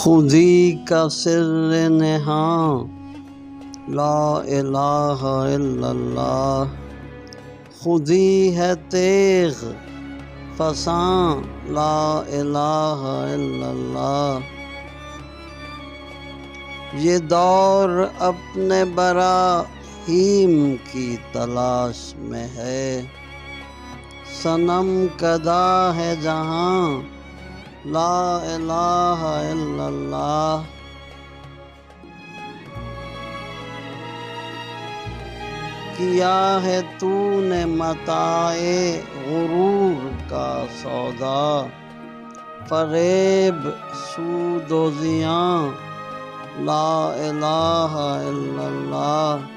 خودی کا سر نہاں لا الہ الا اللہ، خودی ہے تیغ فساں لا الہ الا اللہ۔ یہ دور اپنے براہیم کی تلاش میں ہے، صنم کدا ہے جہاں لا الہ الا اللہ۔ کیا ہے تو نے متاع غرور کا سودا، فریب سود و زیاں لا الہ الا اللہ۔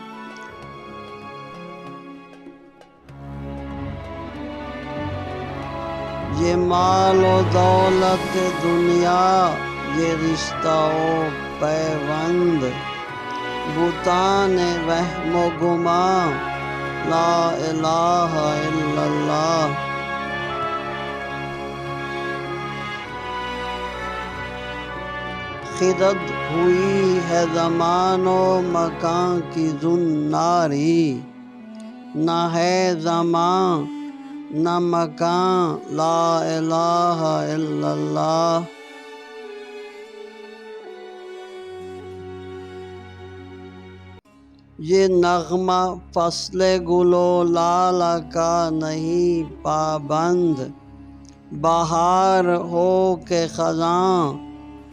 یہ مال و دولت دنیا، یہ رشتہ و پیوند، بتان وہم و گماں لا الہ الا اللہ۔ خرد ہوئی ہے زمان و مکان کی زناری، نہ ہے زمان نہ مکان لا الہ الا اللہ۔ یہ نغمہ فصل گل و لالہ کا نہیں پابند، بہار ہو کے خزاں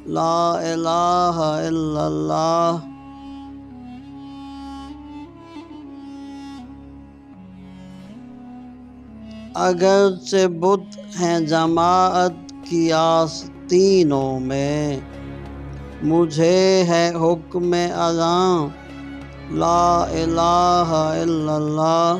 لا الہ الا اللہ۔ اگرچہ بت ہیں جماعت کی آستینوں میں، مجھے ہے حکم اذاں لا الہ الا اللہ۔